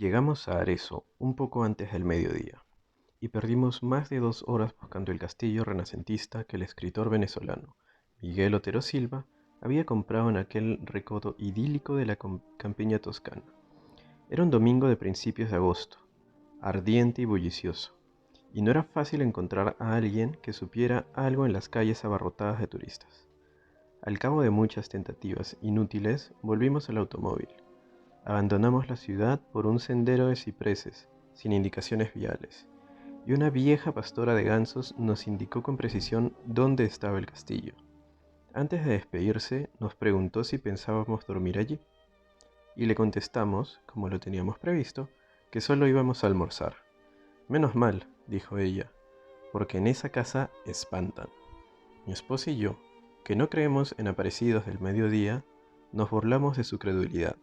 Llegamos a Arezzo un poco antes del mediodía y perdimos más de 2 horas buscando el castillo renacentista que el escritor venezolano Miguel Otero Silva había comprado en aquel recodo idílico de la campiña toscana. Era un domingo de principios de agosto, ardiente y bullicioso, y no era fácil encontrar a alguien que supiera algo en las calles abarrotadas de turistas. Al cabo de muchas tentativas inútiles, volvimos al automóvil. Abandonamos la ciudad por un sendero de cipreses, sin indicaciones viales, y una vieja pastora de gansos nos indicó con precisión dónde estaba el castillo. Antes de despedirse, nos preguntó si pensábamos dormir allí, y le contestamos, como lo teníamos previsto, que solo íbamos a almorzar. Menos mal, dijo ella, porque en esa casa espantan. Mi esposa y yo, que no creemos en aparecidos del mediodía, nos burlamos de su credulidad,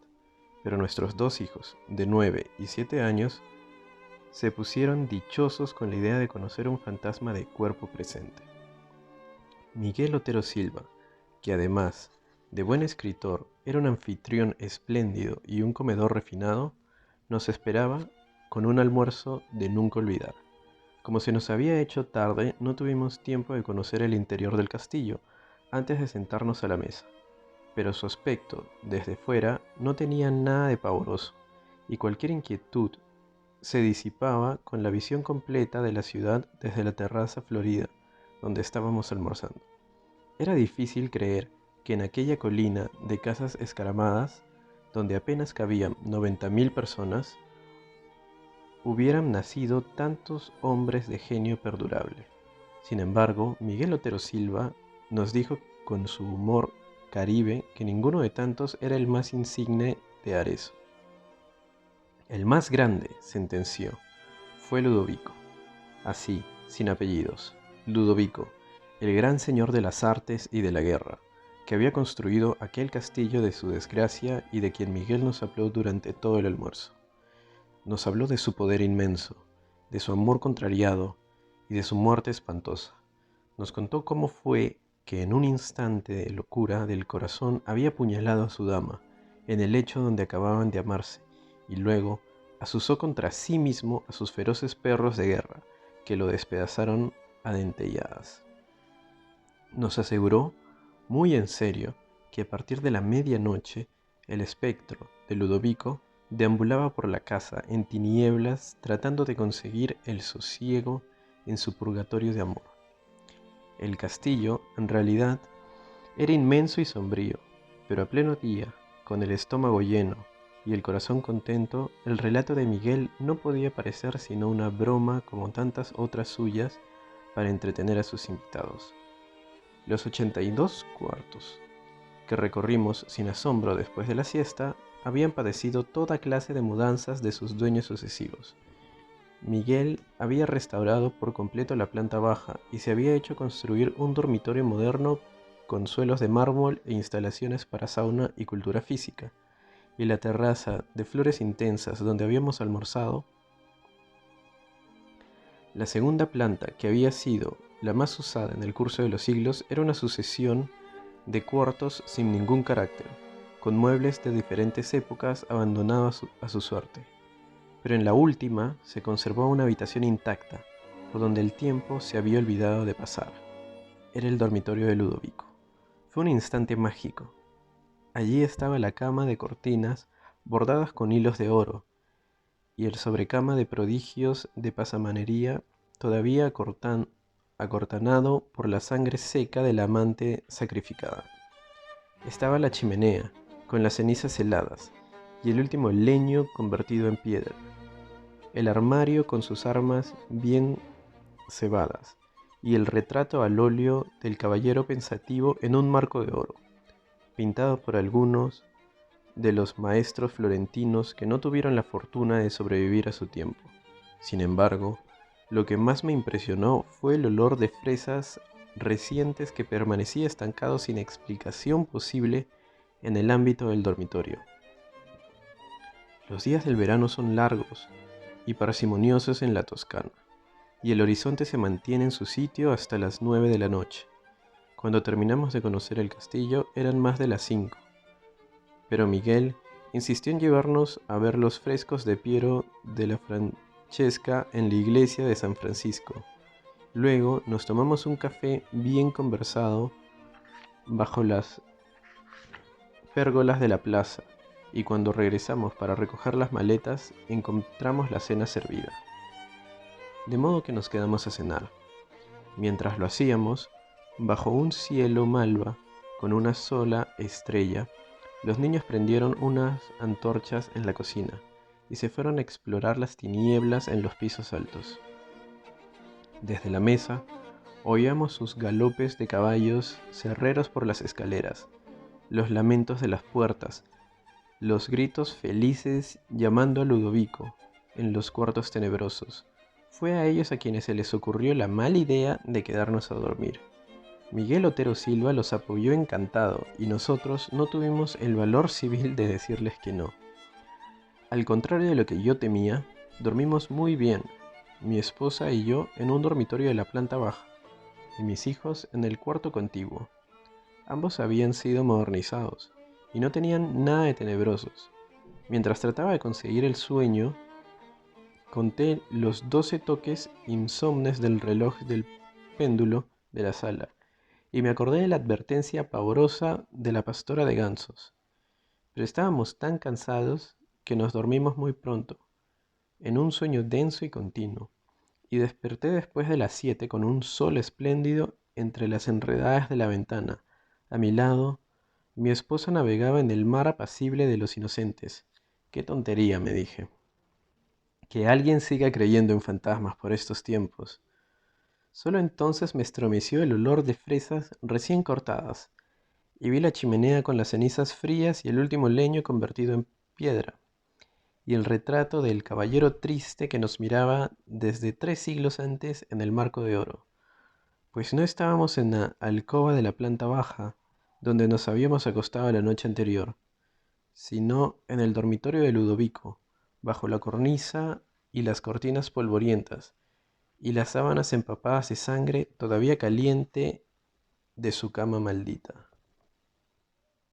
pero nuestros 2 hijos, de 9 y 7 años, se pusieron dichosos con la idea de conocer un fantasma de cuerpo presente. Miguel Otero Silva, que además de buen escritor era un anfitrión espléndido y un comedor refinado, nos esperaba con un almuerzo de nunca olvidar. Como se nos había hecho tarde, no tuvimos tiempo de conocer el interior del castillo antes de sentarnos a la mesa, pero su aspecto, desde fuera, no tenía nada de pavoroso, y cualquier inquietud se disipaba con la visión completa de la ciudad desde la terraza florida donde estábamos almorzando. Era difícil creer que en aquella colina de casas escaramadas, donde apenas cabían 90.000 personas, hubieran nacido tantos hombres de genio perdurable. Sin embargo, Miguel Otero Silva nos dijo con su humor caribe que ninguno de tantos era el más insigne de Arezzo. El más grande, sentenció, fue Ludovico, así, sin apellidos, Ludovico, el gran señor de las artes y de la guerra, que había construido aquel castillo de su desgracia y de quien Miguel nos habló durante todo el almuerzo. Nos habló de su poder inmenso, de su amor contrariado y de su muerte espantosa. Nos contó cómo fue que en un instante de locura del corazón había apuñalado a su dama en el lecho donde acababan de amarse y luego azuzó contra sí mismo a sus feroces perros de guerra que lo despedazaron a dentelladas. Nos aseguró, muy en serio, que a partir de la medianoche el espectro de Ludovico deambulaba por la casa en tinieblas tratando de conseguir el sosiego en su purgatorio de amor. El castillo, en realidad, era inmenso y sombrío, pero a pleno día, con el estómago lleno y el corazón contento, el relato de Miguel no podía parecer sino una broma como tantas otras suyas para entretener a sus invitados. Los 82 cuartos que recorrimos sin asombro después de la siesta habían padecido toda clase de mudanzas de sus dueños sucesivos. Miguel había restaurado por completo la planta baja y se había hecho construir un dormitorio moderno con suelos de mármol e instalaciones para sauna y cultura física, y la terraza de flores intensas donde habíamos almorzado, la segunda planta, que había sido la más usada en el curso de los siglos, era una sucesión de cuartos sin ningún carácter, con muebles de diferentes épocas abandonados a su suerte. Pero en la última se conservó una habitación intacta, por donde el tiempo se había olvidado de pasar. Era el dormitorio de Ludovico. Fue un instante mágico. Allí estaba la cama de cortinas bordadas con hilos de oro, y el sobrecama de prodigios de pasamanería todavía acortanado por la sangre seca de la amante sacrificada. Estaba la chimenea, con las cenizas heladas, y el último leño convertido en piedra. El armario con sus armas bien cebadas, y el retrato al óleo del caballero pensativo en un marco de oro, pintado por algunos de los maestros florentinos que no tuvieron la fortuna de sobrevivir a su tiempo. Sin embargo, lo que más me impresionó fue el olor de fresas recientes que permanecía estancado sin explicación posible en el ámbito del dormitorio. Los días del verano son largos y parsimoniosos en la Toscana, y el horizonte se mantiene en su sitio hasta las 9 de la noche. Cuando terminamos de conocer el castillo eran más de las 5, pero Miguel insistió en llevarnos a ver los frescos de Piero de la Francesca en la iglesia de San Francisco. Luego nos tomamos un café bien conversado bajo las pérgolas de la plaza, y cuando regresamos para recoger las maletas encontramos la cena servida. De modo que nos quedamos a cenar. Mientras lo hacíamos, bajo un cielo malva con una sola estrella, los niños prendieron unas antorchas en la cocina y se fueron a explorar las tinieblas en los pisos altos. Desde la mesa, oíamos sus galopes de caballos cerreros por las escaleras, los lamentos de las puertas, los gritos felices llamando a Ludovico en los cuartos tenebrosos. Fue a ellos a quienes se les ocurrió la mala idea de quedarnos a dormir. Miguel Otero Silva los apoyó encantado y nosotros no tuvimos el valor civil de decirles que no. Al contrario de lo que yo temía, dormimos muy bien, mi esposa y yo en un dormitorio de la planta baja, y mis hijos en el cuarto contiguo. Ambos habían sido modernizados y no tenían nada de tenebrosos. Mientras trataba de conseguir el sueño, conté los 12 toques insomnes del reloj del péndulo de la sala y me acordé de la advertencia pavorosa de la pastora de gansos. Pero estábamos tan cansados que nos dormimos muy pronto, en un sueño denso y continuo, y desperté después de las 7 con un sol espléndido entre las enredadas de la ventana. A mi lado, mi esposa navegaba en el mar apacible de los inocentes. Qué tontería, me dije. Que alguien siga creyendo en fantasmas por estos tiempos. Solo entonces me estremeció el olor de fresas recién cortadas, y vi la chimenea con las cenizas frías y el último leño convertido en piedra, y el retrato del caballero triste que nos miraba desde 3 siglos antes en el marco de oro. Pues no estábamos en la alcoba de la planta baja, donde nos habíamos acostado la noche anterior, sino en el dormitorio de Ludovico, bajo la cornisa y las cortinas polvorientas, y las sábanas empapadas de sangre todavía caliente de su cama maldita.